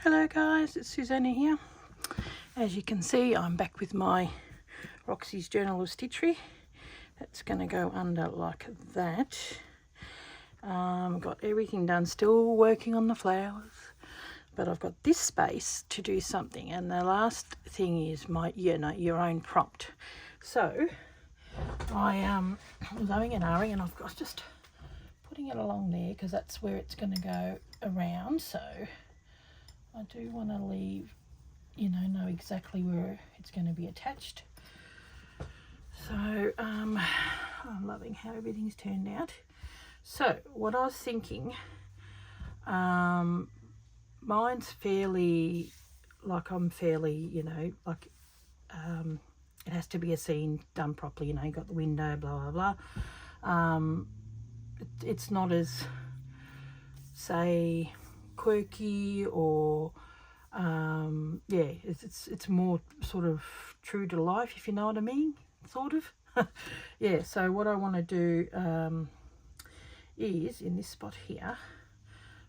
Hello guys, it's Susanna here. As you can see, I'm back with my Roxy's Journal of Stitchery. That's going to go under like that. Got everything done, still working on the flowers, but I've got this space to do something. And the last thing is my, your own prompt. So I was umming and ahhing, and I've got just putting it along there because that's where it's going to go around. So I do want to leave, know exactly where it's going to be attached. So I'm loving how everything's turned out. So what I was thinking, mine's fairly, I'm fairly, it has to be a scene done properly, you got the window, blah, blah, blah. It's not as, say, quirky or it's more sort of true to life, if you know what I mean, sort of. Yeah, so what I want to do is in this spot here,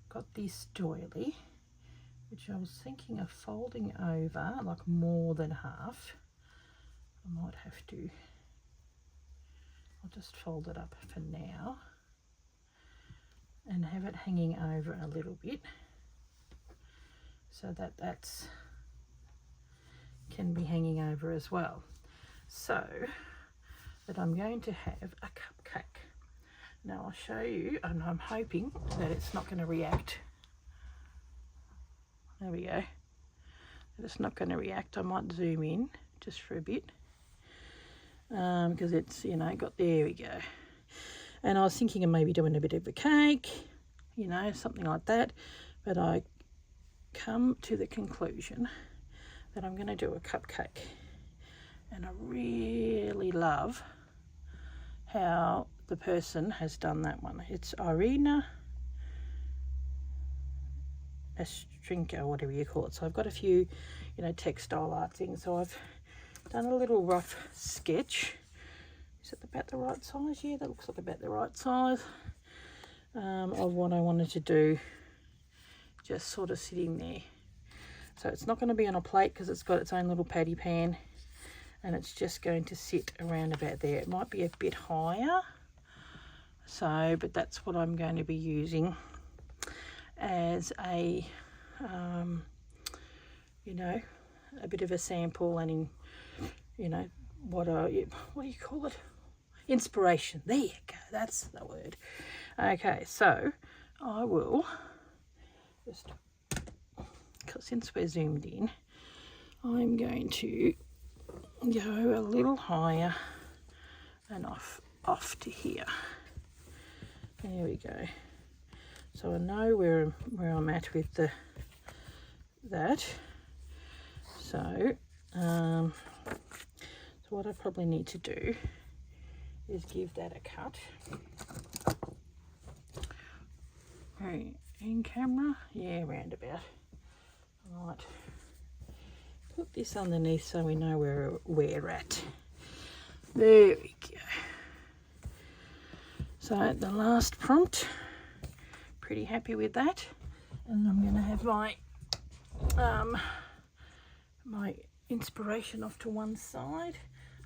got this doily, which I was thinking of folding over like more than half. I might have to, I'll just fold it up for now and have it hanging over a little bit, so that's can be hanging over as well. So that I'm going to have a cupcake. Now I'll show you, and I'm hoping that it's not going to react. There we go. That it's not going to react. I might zoom in just for a bit because it's got, there we go. And I was thinking of maybe doing a bit of a cake, something like that, but I come to the conclusion that I'm going to do a cupcake. And I really love how the person has done that one. It's Irina Estrinka, or whatever you call it. So I've got a few, textile art things. So I've done a little rough sketch. Is it about the right size? Yeah, that looks like about the right size of what I wanted to do, just sort of sitting there. So it's not going to be on a plate because it's got its own little patty pan, and it's just going to sit around about there. It might be a bit higher, but that's what I'm going to be using as a a bit of a sample, and what do you call it, inspiration. There you go, that's the word. Okay, so I will just, since we're zoomed in, I'm going to go a little higher and off to here. There we go. So I know where I'm at with that. So what I probably need to do is give that a cut. Right, in camera, yeah, roundabout. I might put this underneath so we know where we're at. There we go. So the last prompt, pretty happy with that. And I'm going to have my my inspiration off to one side.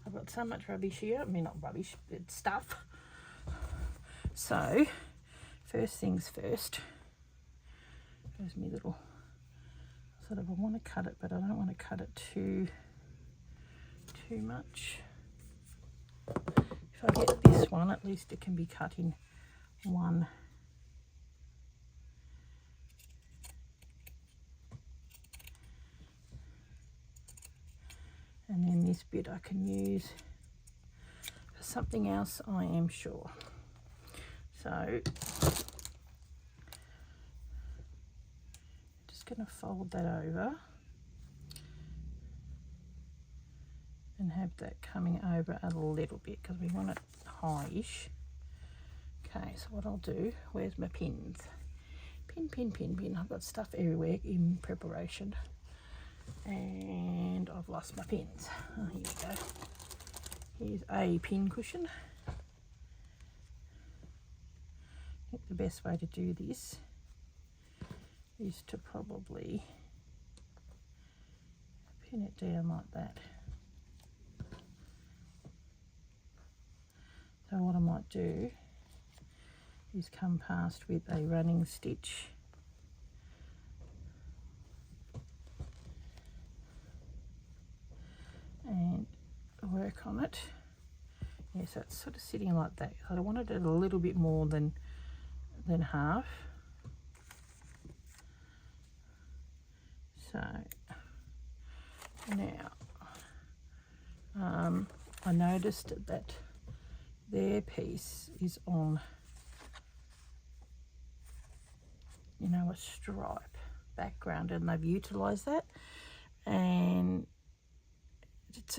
I've got so much rubbish here. I mean, not rubbish, it's stuff. So first things first. There's my little sort of, I want to cut it, but I don't want to cut it too much. If I get this one, at least it can be cut in one. And then this bit I can use for something else, I am sure. So just going to fold that over and have that coming over a little bit because we want it high-ish. Okay, so what I'll do, where's my pins? Pin. I've got stuff everywhere in preparation, and I've lost my pins. Oh, here we go. Here's a pin cushion. I think the best way to do this is to probably pin it down like that. So what I might do is come past with a running stitch and work on it. Yeah, so it's sort of sitting like that. I wanted it a little bit more than half. So now I noticed that their piece is on, you know, a stripe background, and they've utilised that, and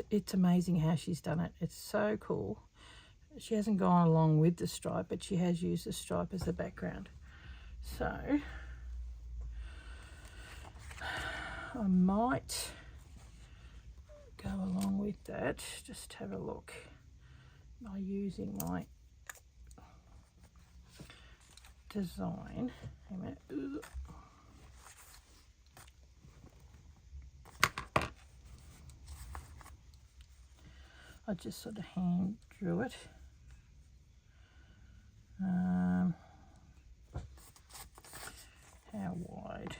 it's amazing how she's done it. It's so cool. She hasn't gone along with the stripe, but she has used the stripe as the background. So I might go along with that. Just have a look by using my design. Hang a minute. I just sort of hand drew it. How wide?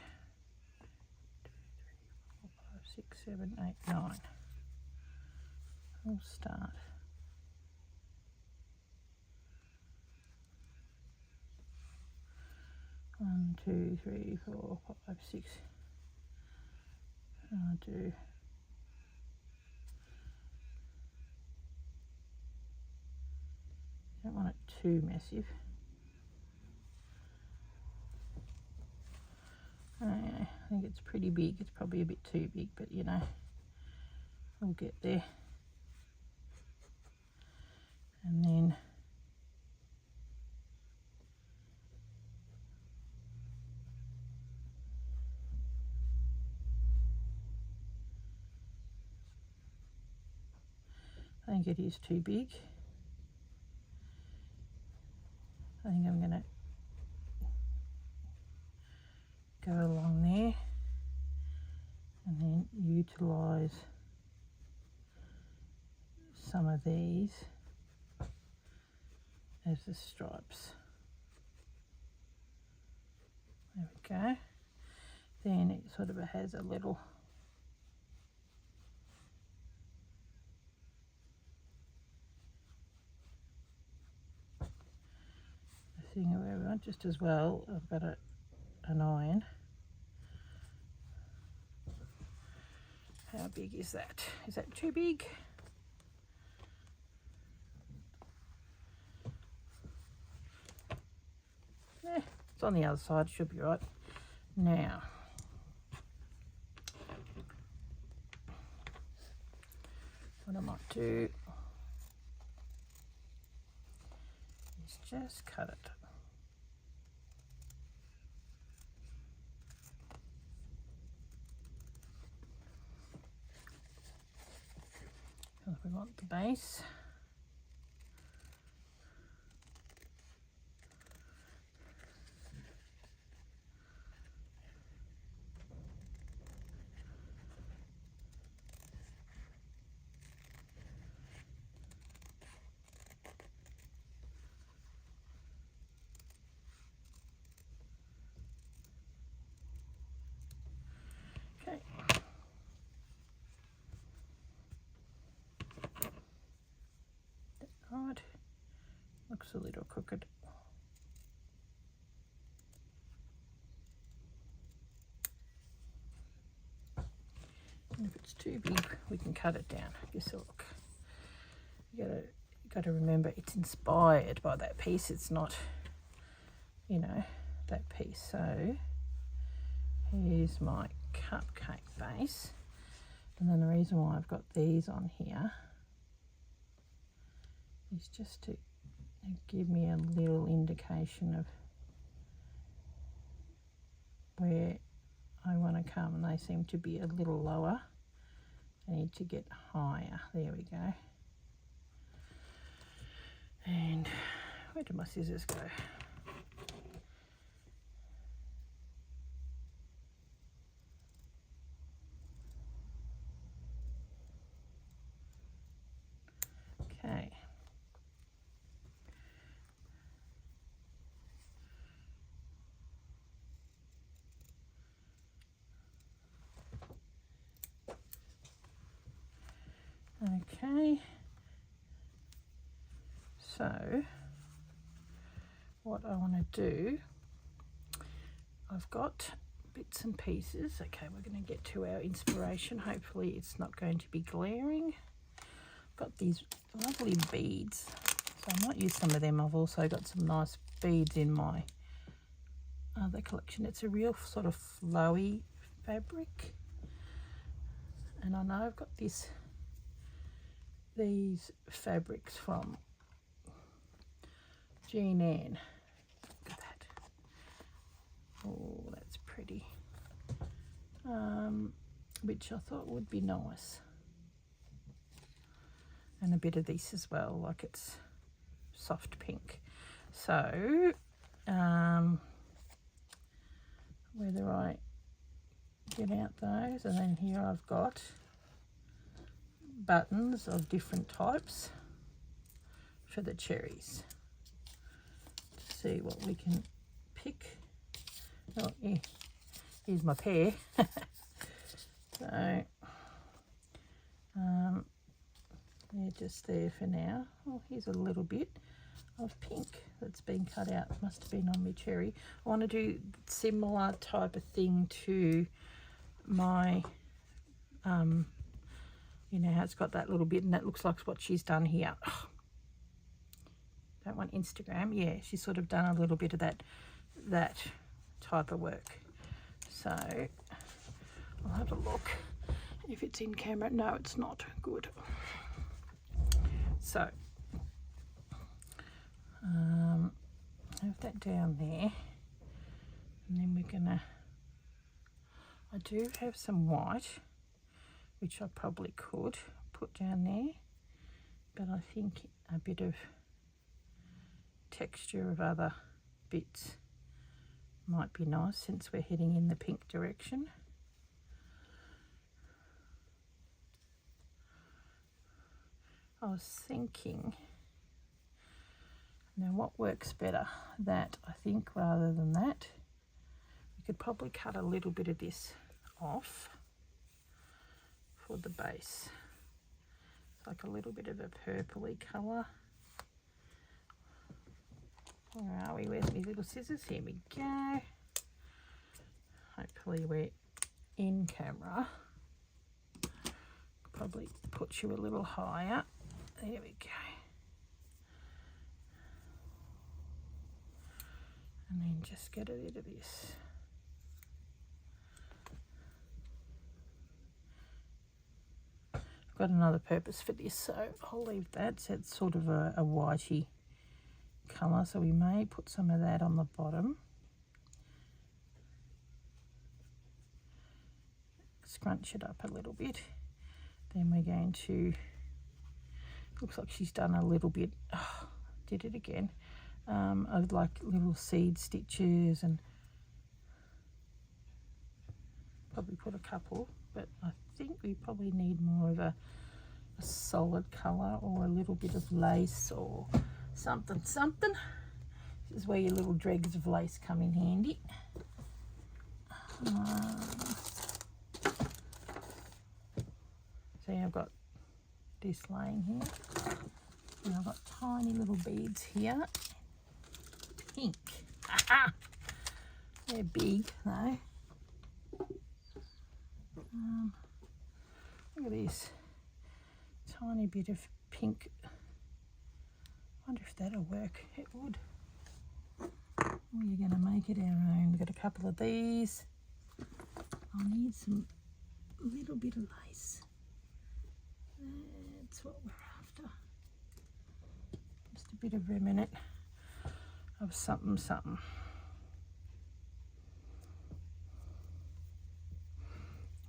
2, 3, 4, 5, 6, 7, 8, 9. We'll start. One, 2, 3, 4, 5, 6. I'll do. Don't want it too massive. I think it's pretty big. It's probably a bit too big, but you know, we'll get there. And then I think it is too big. I think I'm going to go along there and then utilise some of these as the stripes. There we go. Then it sort of has a little thing where I want just as well. I've got an iron. How big is that? Is that too big? Yeah, it's on the other side, should be right. Now, what I might do is just cut it. Because we want the base. Okay. Right. Looks a little crooked. And if it's too big, we can cut it down. Just a look. You gotta remember it's inspired by that piece. It's not, you know, that piece. So here's my cupcake base. And then the reason why I've got these on here is just to give me a little indication of where I want to come, and they seem to be a little lower. I need to get higher. There we go. And where do my scissors go? Okay, so what I want to do, I've got bits and pieces. Okay, we're going to get to our inspiration. Hopefully it's not going to be glaring. I've got these lovely beads, so I might use some of them. I've also got some nice beads in my other collection. It's a real sort of flowy fabric, and I know I've got these fabrics from Jean Ann. Look at that. Oh, that's pretty. Which I thought would be nice. And a bit of this as well, like it's soft pink. So, whether I get out those, and then here I've got buttons of different types for the cherries. To see what we can pick. Oh, yeah. Here's my pair. So, they're just there for now. Oh, here's a little bit of pink that's been cut out. Must have been on my cherry. I want to do similar type of thing to my, you know how it's got that little bit, and that looks like what she's done here. Oh, don't want Instagram. Yeah, she's sort of done a little bit of that type of work. So I'll have a look if it's in camera. No, it's not. Good. So have that down there, and then we're gonna, I do have some white which I probably could put down there, but I think a bit of texture of other bits might be nice since we're heading in the pink direction. I was thinking, now what works better? That, I think, rather than that. We could probably cut a little bit of this off for the base. It's like a little bit of a purpley colour. Where are we? Where's my little scissors? Here we go. Hopefully we're in camera. Probably put you a little higher. There we go. And then just get a bit of this. I've got another purpose for this, so I'll leave that. So it's sort of a whitey colour, so we may put some of that on the bottom. Scrunch it up a little bit. Then we're going to, looks like she's done a little bit, oh, did it again, of like little seed stitches, and probably put a couple, but I think we probably need more of a solid colour, or a little bit of lace or something. This is where your little dregs of lace come in handy. See, I've got this laying here, and I've got tiny little beads here. Pink. Aha! They're big though. Look at this tiny bit of pink. I wonder if that'll work. It would. We're going to make it our own. We've got a couple of these. I'll need some little bit of lace. That's what we're after. Just a bit of remnant of something.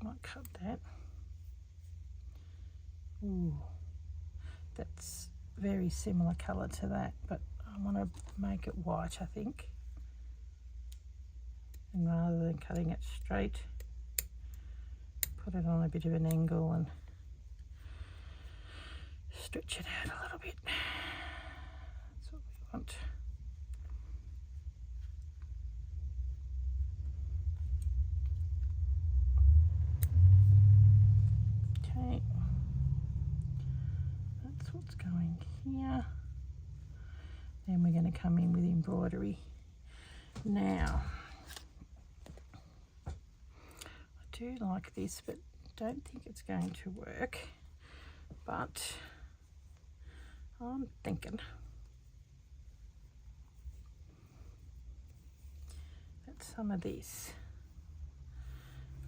Might cut that. Ooh, that's very similar colour to that, but I want to make it white, I think. And rather than cutting it straight, put it on a bit of an angle and stretch it out a little bit. That's what we want. Okay. here. Then we're going to come in with embroidery. Now, I do like this, but don't think it's going to work. But I'm thinking that some of this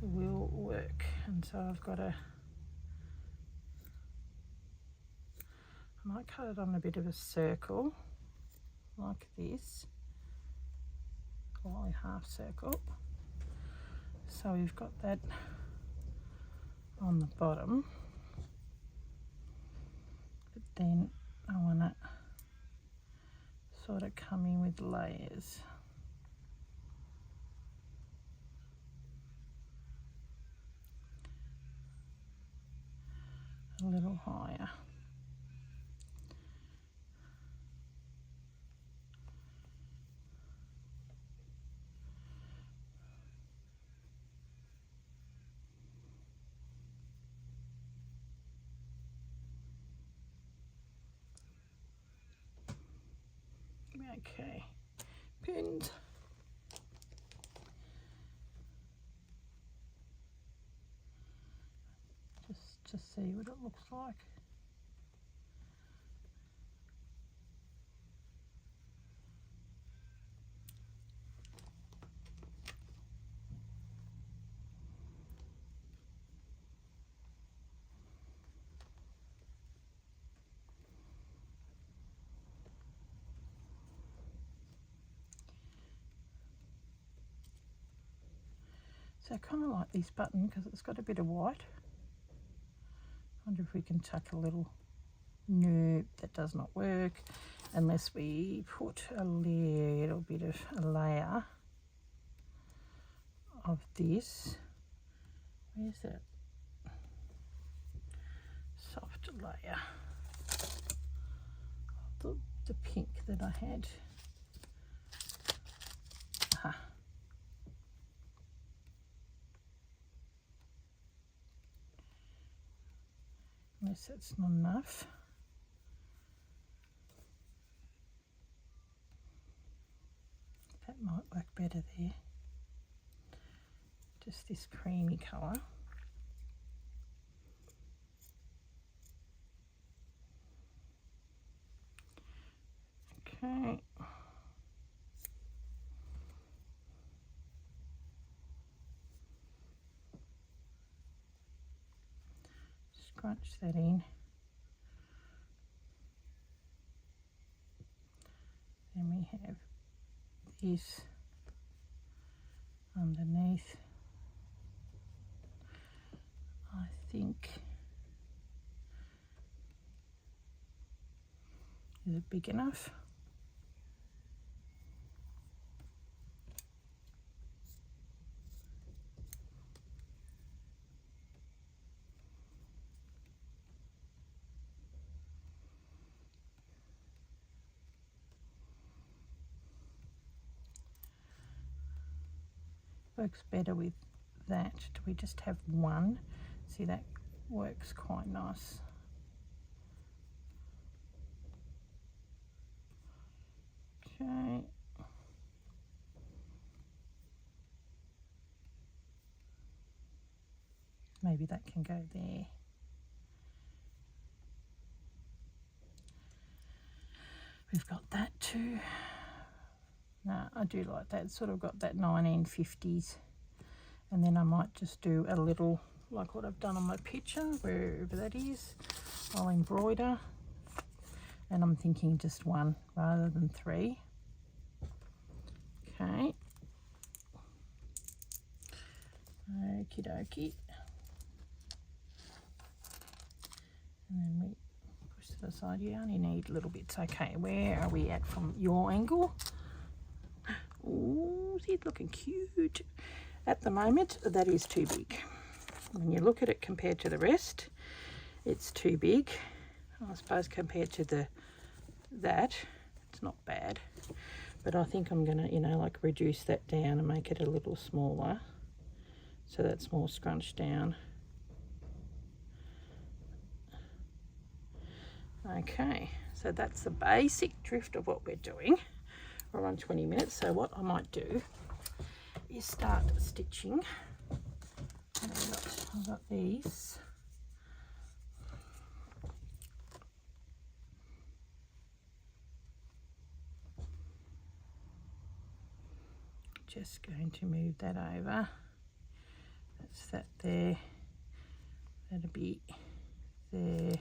will work. And so I've got a, I might cut it on a bit of a circle like this, or a half circle. So we've got that on the bottom, but then I want to sort of come in with layers. A little higher. Okay, pins. Just see what it looks like. So I kind of like this button because it's got a bit of white. Wonder if we can tuck a little, nope, that does not work unless we put a little bit of a layer of this. Where's that soft layer of the pink that I had? Aha. Unless that's not enough. That might work better there. Just this creamy colour. Okay. Scrunch that in. Then we have this underneath. I think, is it big enough? Works better with that. Do we just have one? See, that works quite nice. Okay. Maybe that can go there. We've got that too. No, I do like that. It's sort of got that 1950s. And then I might just do a little, like what I've done on my picture, wherever that is. I'll embroider. And I'm thinking just one rather than three. Okay. Okie dokie. And then we push to the side. You only need little bits. Okay, where are we at from your angle? Oh, see, it's looking cute. At the moment, that is too big. When you look at it compared to the rest, it's too big. I suppose compared to that, it's not bad. But I think I'm gonna, you know, like reduce that down and make it a little smaller, so that's more scrunched down. Okay, So that's the basic drift of what we're doing. We're on 20 minutes, so what I might do is start stitching. I've got these. Just going to move that over. That's that there. That'll be there.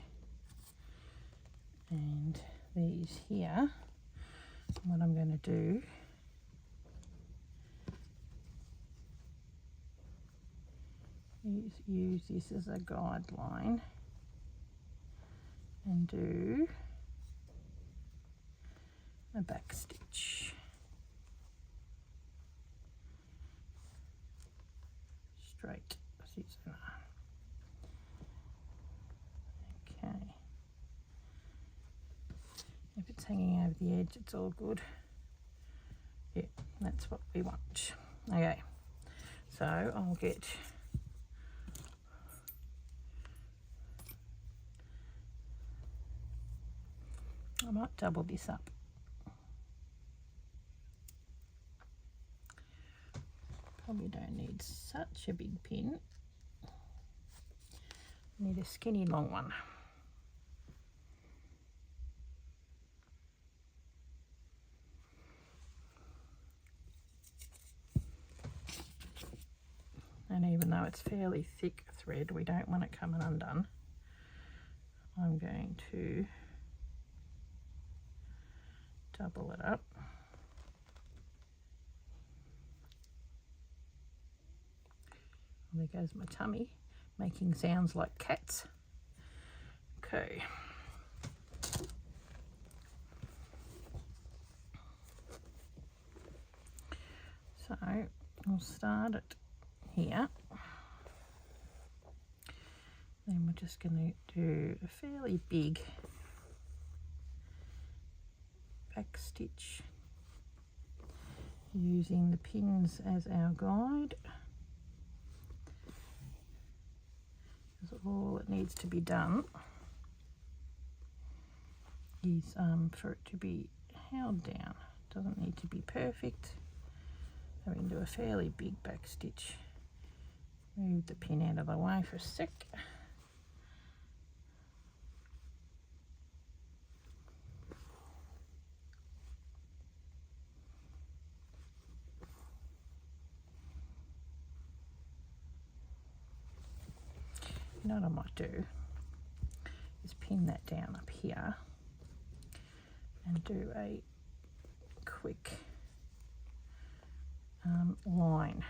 And these here. What I'm going to do is use this as a guideline and do a back stitch. Straight. Okay. If it's hanging over the edge, it's all good. Yeah, that's what we want. Okay, so I'll get I might double this up. Probably don't need such a big pin. I need a skinny long one. And even though it's fairly thick thread, we don't want it coming undone. I'm going to double it up. There goes my tummy, making sounds like cats. Okay. So we'll start it here. Then we're just going to do a fairly big back stitch using the pins as our guide. Because all that needs to be done is for it to be held down. It doesn't need to be perfect. So we can do a fairly big back stitch. Move the pin out of the way for a sec. You know what I might do is pin that down up here and do a quick line.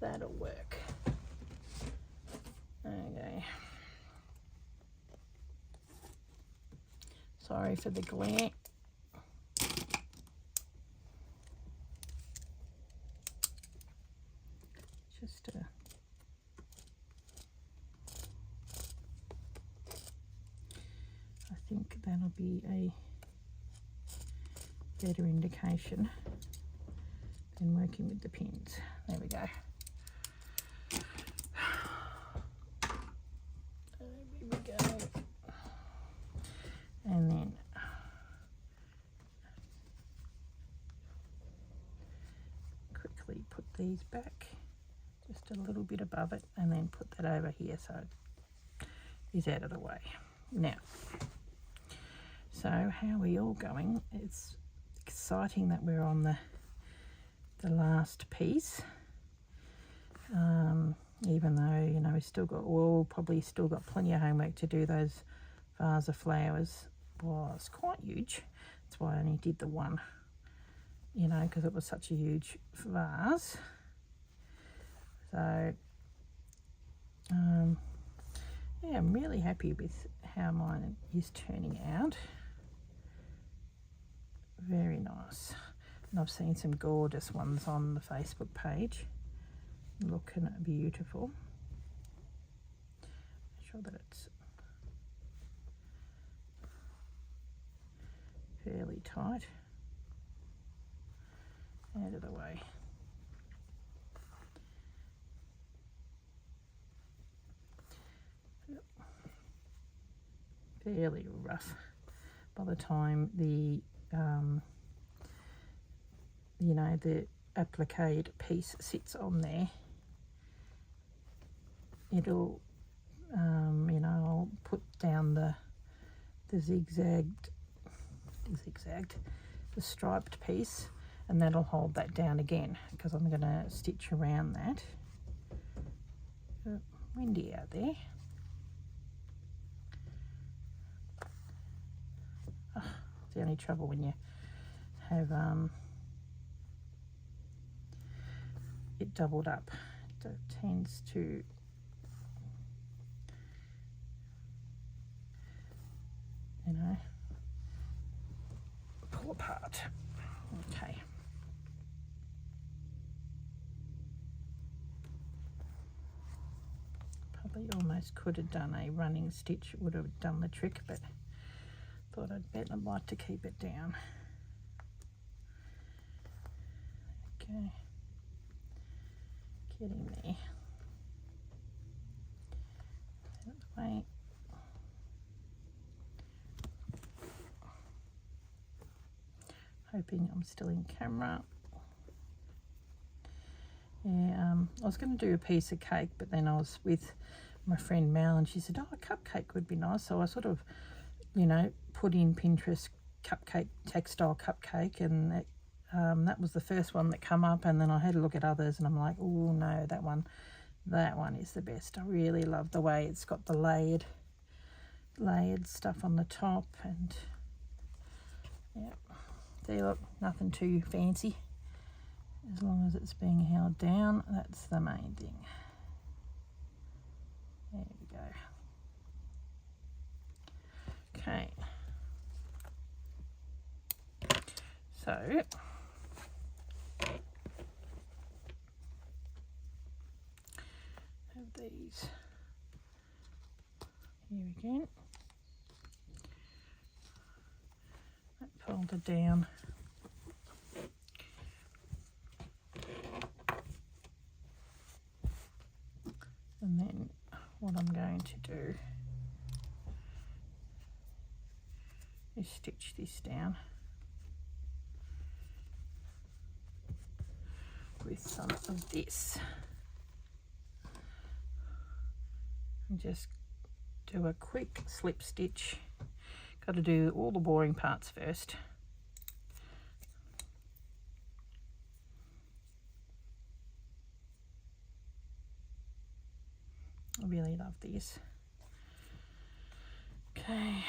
That'll work. Okay. Sorry for the glare. Just I think that'll be a better indication than working with the pins. There we go. There we go. And then quickly put these back just a little bit above it and then put that over here so it is out of the way. Now, so how are we all going? It's exciting that we're on the last piece, even though, you know, we'll probably still got plenty of homework to do. Those vase of flowers was quite huge. That's why I only did the one, you know, because it was such a huge vase. So yeah, I'm really happy with how mine is turning out. Very nice. And I've seen some gorgeous ones on the Facebook page. Looking beautiful. Make sure that it's fairly tight. Out of the way. Fairly rough by the time the you know, the applique piece sits on there, it'll you know, I'll put down the zigzagged, the striped piece, and that'll hold that down again, because I'm going to stitch around that. Windy out there. Oh, it's the only trouble when you have it doubled up. It tends to pull apart. Okay. Probably almost could have done a running stitch. It would have done the trick, but thought I'd like to keep it down. Okay. Getting there. Out of the way. Hoping I'm still in camera. Yeah, I was going to do a piece of cake, but then I was with my friend Mel and she said, oh, a cupcake would be nice. So I sort of, you know, put in Pinterest cupcake, textile cupcake, and that was the first one that come up, and then I had a look at others and I'm like, oh no, that one is the best. I really love the way it's got the layered stuff on the top, and yeah. See, look, nothing too fancy. As long as it's being held down, that's the main thing. There we go. Okay. So, have these here again. Fold it down. And then what I'm going to do is stitch this down with some of this. And just do a quick slip stitch. Got to do all the boring parts first. I really love these. Okay.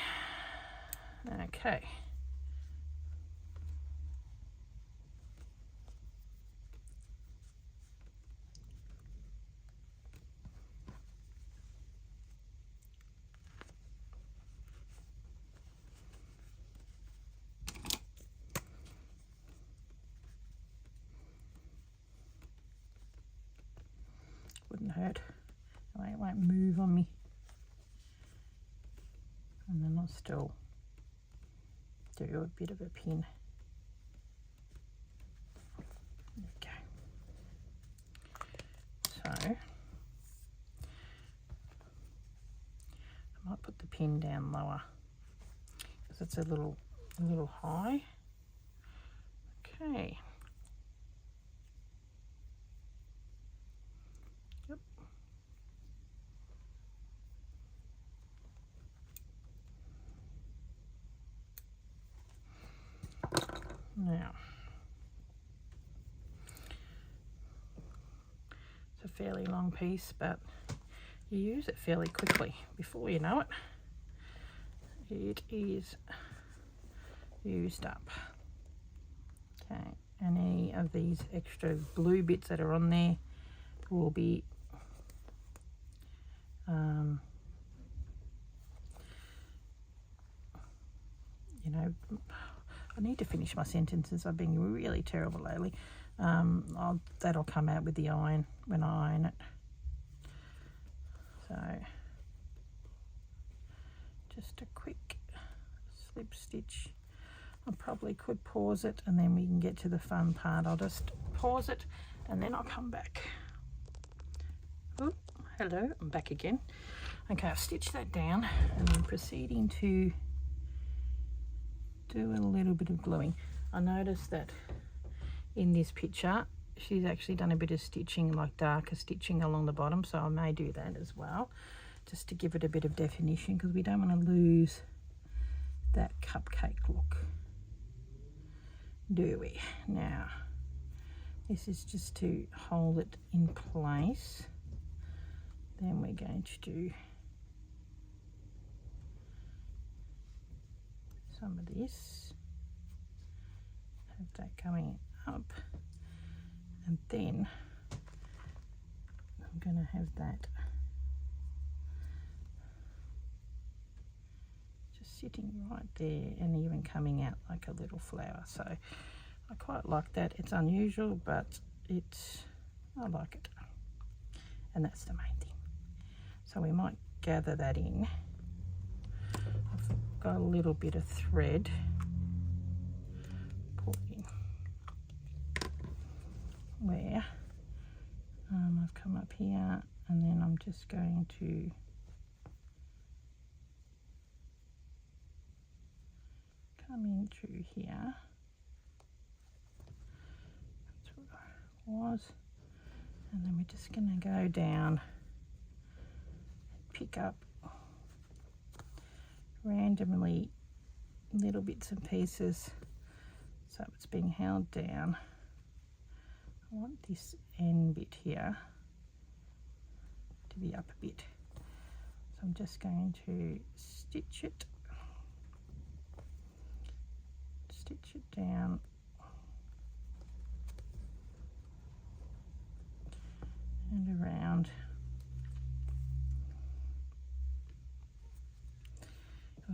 Wouldn't hurt. It won't move on me. And then I'll still do a bit of a pin. There we go. So I might put the pin down lower because it's a little high. Okay. Now, it's a fairly long piece, but you use it fairly quickly. Before you know it, it is used up. Okay, any of these extra blue bits that are on there will be you know, I need to finish my sentences. I've been really terrible lately. That'll come out with the iron when I iron it. So just a quick slip stitch. I probably could pause it and then we can get to the fun part. I'll just pause it and then I'll come back. Oh, hello, I'm back again. Okay, I've stitched that down and I'm proceeding to do a little bit of gluing. I noticed that in this picture she's actually done a bit of stitching, like darker stitching along the bottom, so I may do that as well, just to give it a bit of definition, because we don't want to lose that cupcake look, do we? Now this is just to hold it in place. Then we're going to do some of this, have that coming up, and then I'm going to have that just sitting right there and even coming out like a little flower. So I quite like that. It's unusual, but I like it, and that's the main thing. So we might gather that in. I've got a little bit of thread, put in where I've come up here, and then I'm just going to come in through here. That's what I was, and then we're just going to go down, pick up randomly little bits and pieces so it's being held down. I want this end bit here to be up a bit, so I'm just going to stitch it down and around.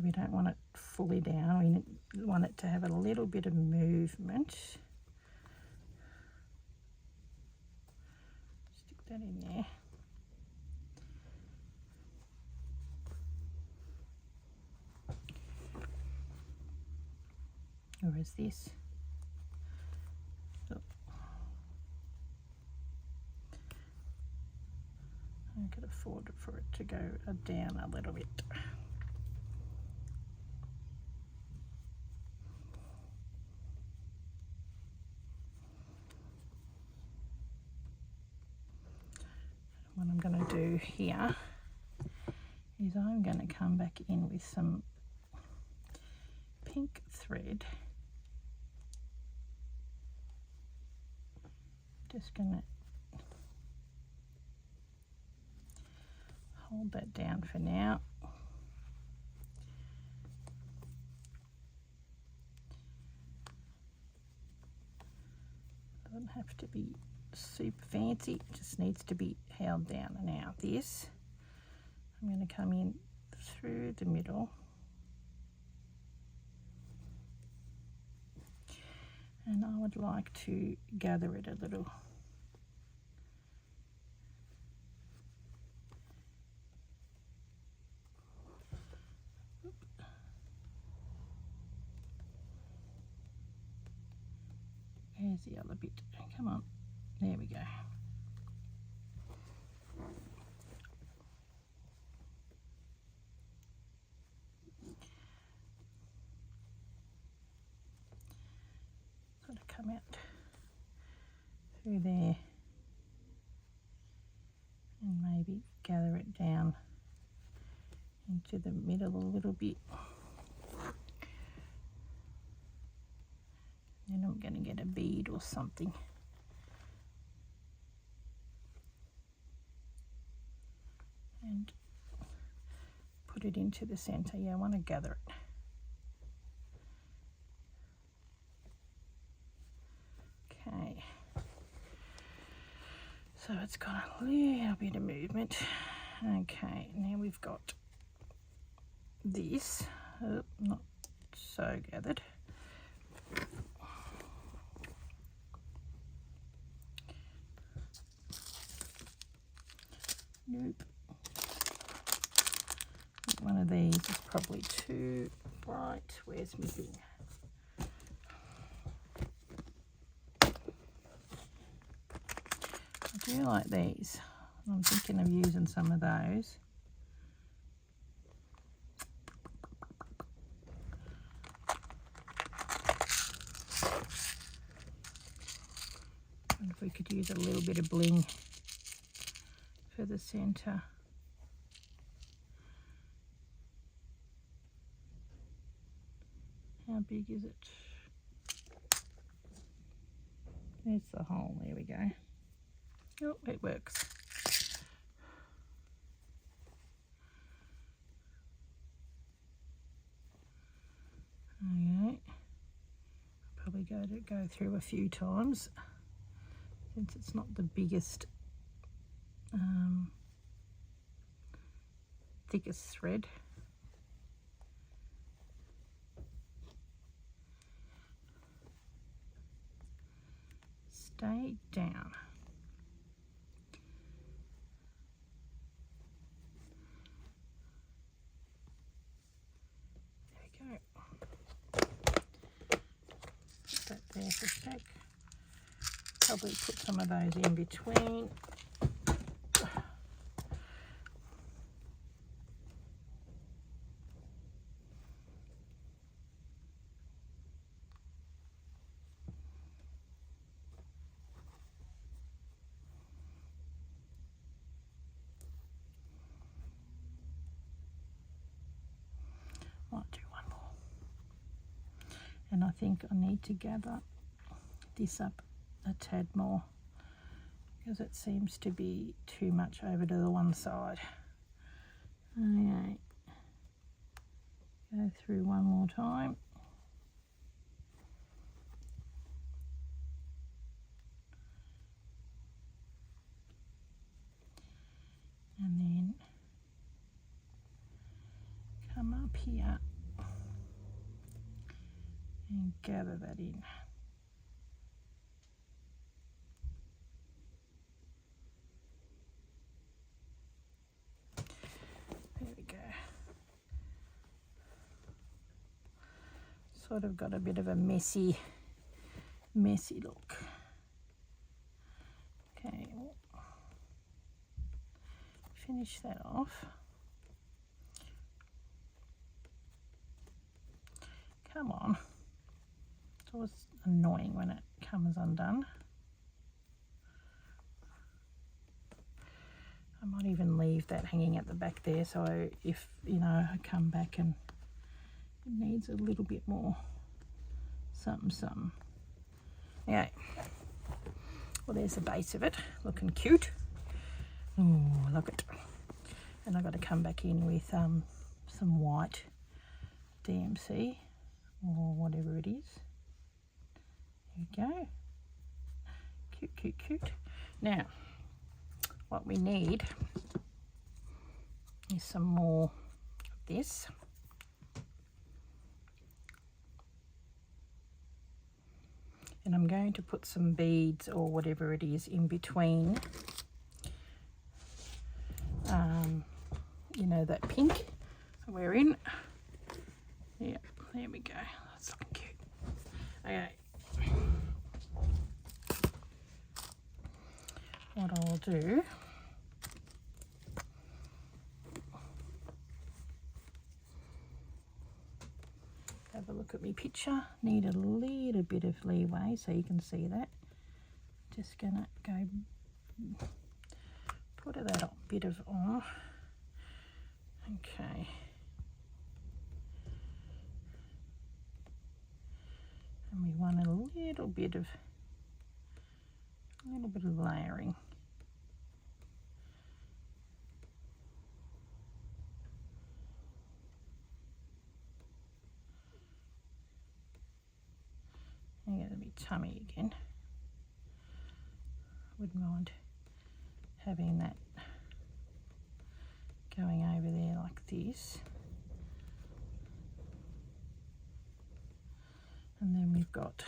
We don't want it fully down, we want it to have a little bit of movement. Stick that in there. Or is this? Oh. I could afford for it to go down a little bit. What I'm going to do here is I'm going to come back in with some pink thread. Just going to hold that down for now. Doesn't have to be super fancy, it just needs to be held down. And now this, I'm going to come in through the middle and I would like to gather it a little. Where's the other bit? Come on, there we go. Sort of come out through there and maybe gather it down into the middle a little bit. Then I'm going to get a bead or something. And put it into the center. Yeah, I want to gather it. Okay. So it's got a little bit of movement. Okay, now we've got this. Oh, not so gathered. Nope. One of these is probably too bright. Where's my thing? I do like these. I'm thinking of using some of those. And if we could use a little bit of bling for the centre. How big is it? There's the hole, there we go. Oh, it works. Okay, probably go through a few times since it's not the biggest, thickest thread. Stay down. There we go. Put that there for a sec. Probably put some of those in between. Might do one more. And I think I need to gather this up a tad more because it seems to be too much over to the one side. Okay. Go through one more time. And then come up here and gather that in. There we go. Sort of got a bit of a messy look. Okay, finish that off. Come on. It's always annoying when it comes undone. I might even leave that hanging at the back there, so if, you know, I come back and it needs a little bit more something. Okay. Well, there's the base of it, looking cute. Oh, look it. And I've got to come back in with some white DMC or whatever it is. There we go. Cute, cute, cute. Now, what we need is some more of this. And I'm going to put some beads or whatever it is in between, you know, that pink we're in. Yeah, there we go. That's looking cute. Okay. What I'll do, have a look at my picture. Need a little bit of leeway so you can see that. Just gonna go put that bit of on. Okay. And we want a little bit of layering. I'm going to be tummy again. Wouldn't mind having that going over there like this. And then we've got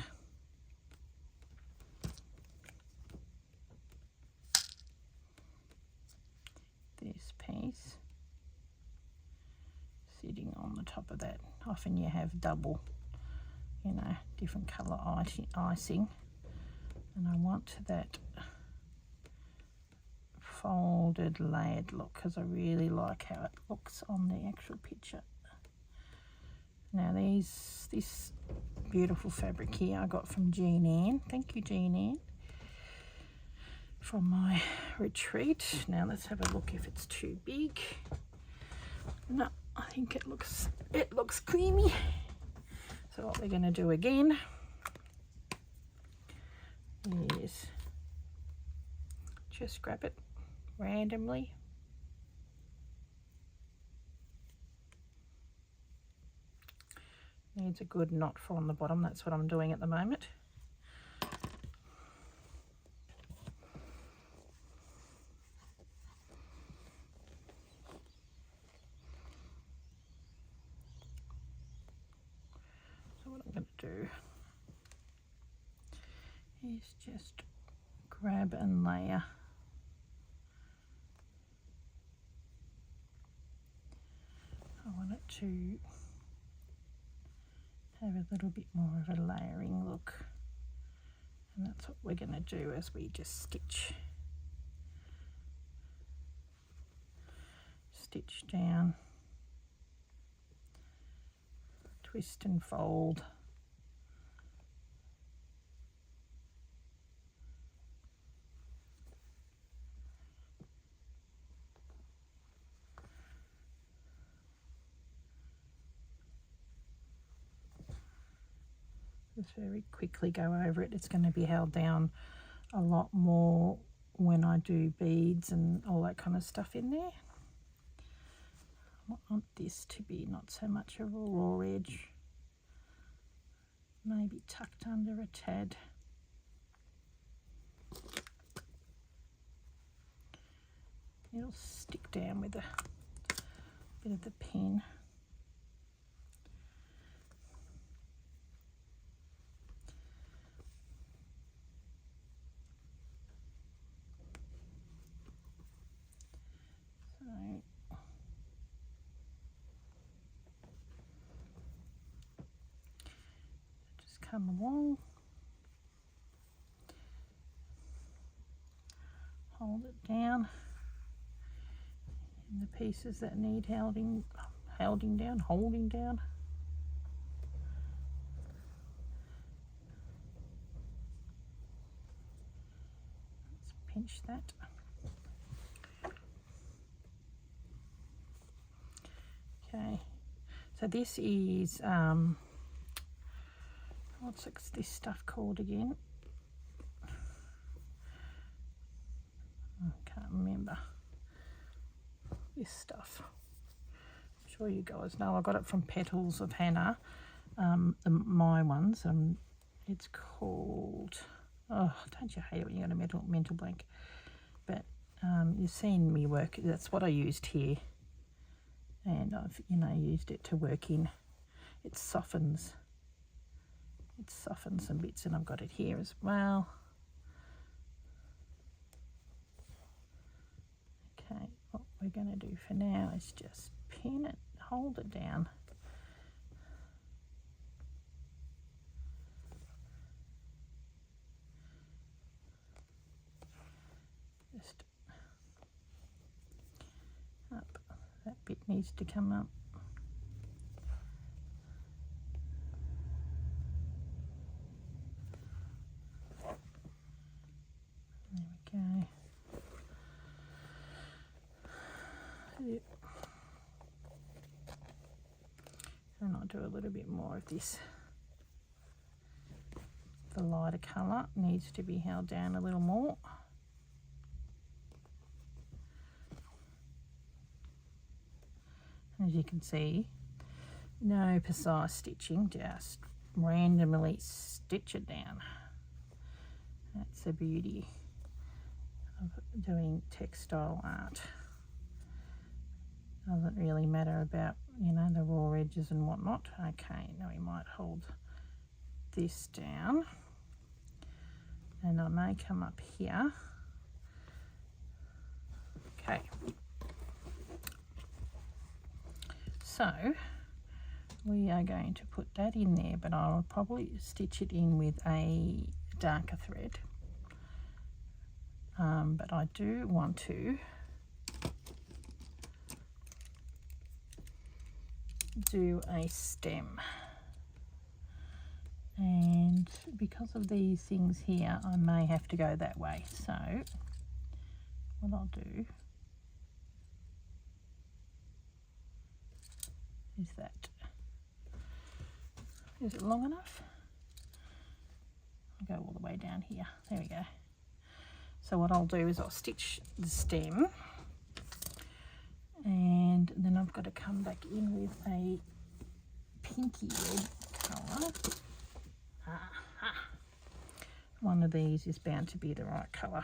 this piece sitting on the top of that. Often you have double, you know, different colour icing, and I want that folded layered look because I really like how it looks on the actual picture. Now this beautiful fabric here I got from Jean Ann. Thank you, Jean Ann. from my retreat. Now let's have a look if it's too big. No, I think it looks creamy. So what we're going to do again is just grab it randomly. Needs a good knot from the bottom. That's what I'm doing at the moment. So what I'm going to do is just grab and layer. I want it to have a little bit more of a layering look, and that's what we're going to do as we just stitch down, twist and fold. Just very quickly go over it. It's going to be held down a lot more when I do beads and all that kind of stuff in there. I want this to be not so much of a raw edge, maybe tucked under a tad. It'll stick down with a bit of the pen. Come along, hold it down in the pieces that need holding down. Let's pinch that. Okay, so this is what's this stuff called again? I can't remember. This stuff. I'm sure you guys know. I got it from Petals of Hannah. My ones. It's called. Oh, don't you hate it when you got a mental blank? But you've seen me work. That's what I used here, and I've used it to work in. It softens some bits, and I've got it here as well. Okay, what we're going to do for now is just pin it, hold it down. Just up. That bit needs to come up. Okay. Yep. And I'll do a little bit more of this. The lighter colour needs to be held down a little more. As you can see, no precise stitching, just randomly stitch it down. That's the beauty of doing textile art. Doesn't really matter about, the raw edges and whatnot. Okay, now we might hold this down, and I may come up here. Okay. So we are going to put that in there, but I'll probably stitch it in with a darker thread. But I do want to do a stem, and because of these things here, I may have to go that way. So what I'll do is that. Is it long enough? I'll go all the way down here. There we go. So what I'll do is I'll stitch the stem, and then I've got to come back in with a pinky red colour. One of these is bound to be the right colour.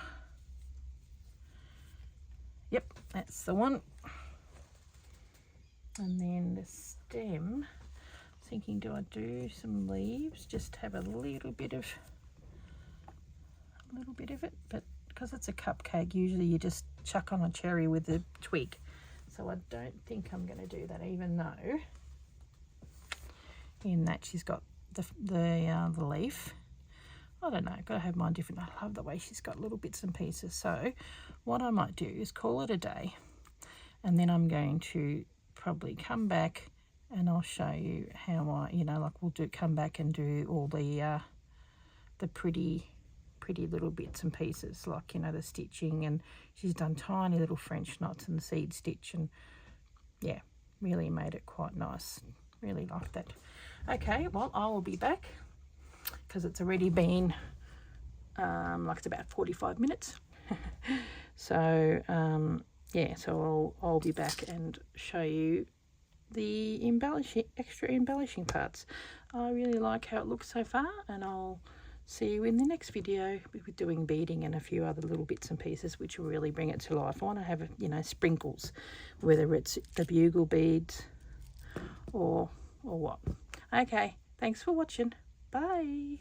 Yep, that's the one. And then the stem, thinking, do I do some leaves? Just have a little bit of it, but because it's a cupcake, usually you just chuck on a cherry with a twig. So I don't think I'm going to do that, even though in that she's got the leaf. I don't know, got to have mine different. I love the way she's got little bits and pieces. So what I might do is call it a day, and then I'm going to probably come back and I'll show you how I, like we'll come back and do all the pretty little bits and pieces, like, the stitching, and she's done tiny little French knots and the seed stitch, and yeah, really made it quite nice. Really like that. Okay, well, I will be back because it's already been like it's about 45 minutes. So yeah, so I'll be back and show you the extra embellishing parts. I really like how it looks so far, and I'll see you in the next video with doing beading and a few other little bits and pieces which will really bring it to life. I want to have, sprinkles, whether it's the bugle beads or what. Okay, thanks for watching. Bye.